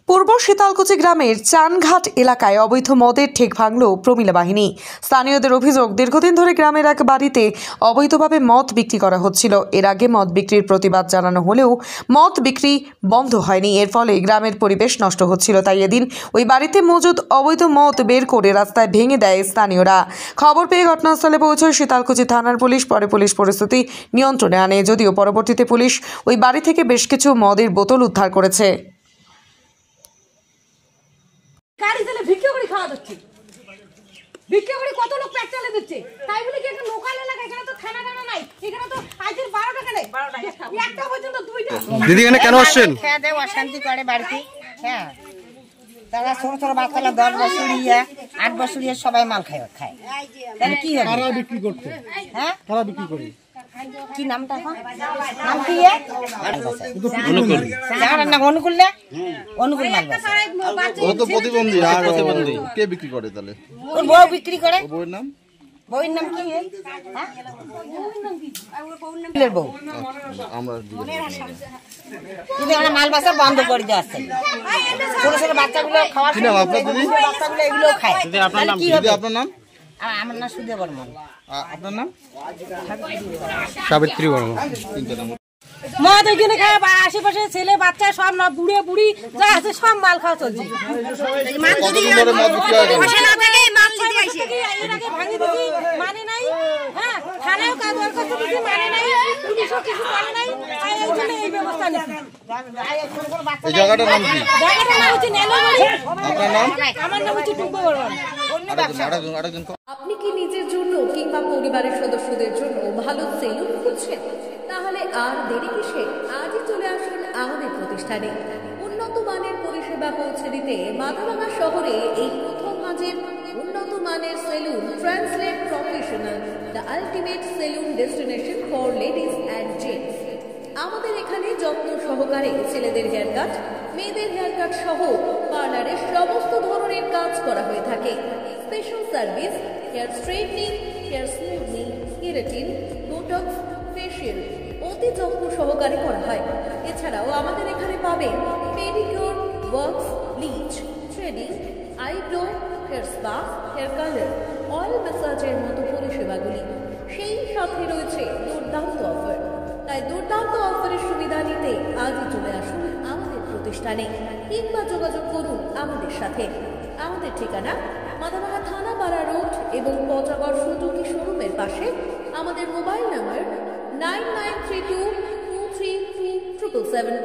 পূর্ব শীতলকুচি গ্রামের চানঘাট এলাকায় অবৈধ মদের ঠেক ভাঙল প্রমিলা বাহিনী। স্থানীয়দের অভিযোগ, দীর্ঘদিন ধরে গ্রামের এক বাড়িতে অবৈধভাবে মদ বিক্রি করা হচ্ছিল। এর আগে মদ বিক্রির প্রতিবাদ জানানো হলেও মদ বিক্রি বন্ধ হয়নি। এর ফলে গ্রামের পরিবেশ নষ্ট হচ্ছিল। তাই এদিন ওই বাড়িতে মজুদ অবৈধ মদ বের করে রাস্তায় ভেঙে দেয় স্থানীয়রা। খবর পেয়ে ঘটনাস্থলে পৌঁছয় শীতলকুচি থানার পুলিশ। পরে পুলিশ পরিস্থিতি নিয়ন্ত্রণে আনে, যদিও পরবর্তীতে পুলিশ ওই বাড়ি থেকে বেশ কিছু মদের বোতল উদ্ধার করেছে। গাড়ি চালে ভিক্ষা করে খাওয়া যাচ্ছে, ভিক্ষা করে কত লোক পেট চালে দিচ্ছে। তাই বলে কি একটা লোকাল এলাকা, এখানে তো থানা টানা নাই, এখানে তো আজের 12 টাকা নেই, 1টা পর্যন্ত 2টা। দিদি এখানে কেন আসছেন? খেয়ে দেয় অশান্তি করে বাড়িতে। হ্যাঁ, তারা ছোট ছোট বাচ্চারা 10 বছরিয়া 8 বছরিয়া সবাই মাল খায়। তাহলে কি হবে? কারা বিক্রি করতে? হ্যাঁ, কারা বিক্রি করে? কি নামটা? নাম কি? যারা না অনুকূল না, অনুকূল মাল বাসে। ও তো প্রতিবন্ধী। আর প্রতিবন্ধী কে বিক্রি করে তাহলে? ওর বউ বিক্রি করে। বউয়ের নাম? বউয়ের নাম কি? হ্যাঁ, বউ। আমরা কিন্তু আমরা মাল বাসা বন্ধ করে দেওয়া আছে। ছোট ছোট বাচ্চাগুলো খাওয়া, কি নাম আপনার দিদি? বাচ্চাগুলো এগুলো খায়। আপনার নাম? দিদি আপনার নাম? আমার নাম সুদে বর্মন। আপনার নাম? সাবিত্রী বর্মন। মদ ওইখানে খায়, আশেপাশে ছেলে বাচ্চা সব না, বুড়ে বুড়ি যা আছে সব মাল খাওয়া চলছে। কতদিন ধরে মদ বিক্রি হয়? এর আগে ভাঙি দিছি, মানে নাই। হ্যাঁ, থানাও কাজ দরকার দিছি, মানে নাই, পুলিশও কিছু করে নাই। তাই এই জন্য এই ব্যবস্থা নিছি। এই জায়গাটার নাম কি? জায়গাটার নাম হচ্ছে নেলোবাড়ি। আপনার নাম? আমার নাম হচ্ছে টুম্পা বর্মন। আরেকজন। আপনি কি নিজের জন্য কিংবা পরিবারের সদস্যদের জন্য ভালো সেলুন খুঁজছেন? তাহলে আর দেরি কিসে? আজই চলে আসুন আমাদের প্রতিষ্ঠানে। উন্নত মানের পরিষেবা পৌঁছে দিতে মাথাভাঙা শহরে এই প্রথম হাজির উন্নত মানের salon translate professional, the ultimate salon destination for ladies and gents. আমাদের এখানে যত্ন সহকারে ছেলেদের হেয়ার কাট, মেয়েদের হেয়ার কাট সহ পার্লারের সমস্ত ধরনের কাজ করা হয়ে থাকে। Special service, hair straightening, hair smoothing, keratin, botox, facial অতি যত্ন সহকারে করা হয়। এছাড়াও আমাদের এখানে পাবেন pedicure, wax, bleach, threading, eyebrow, hair spa, hair colour, oil ম্যাসাজের মতো পরিষেবাগুলি। সেই সাথে রয়েছে দুর্দান্ত অফার। তাই দুর্দান্ত অফারের সুবিধা নিতে আজই চলে আসুন আমাদের প্রতিষ্ঠানে কিংবা যোগাযোগ করুন আমাদের সাথে। আমাদের ঠিকানা মাথাভাঙা থানাপাড়া রোড এবং পচাগড় সুজুকি শোরুমের পাশে। আমাদের মোবাইল নাম্বার 9932232777।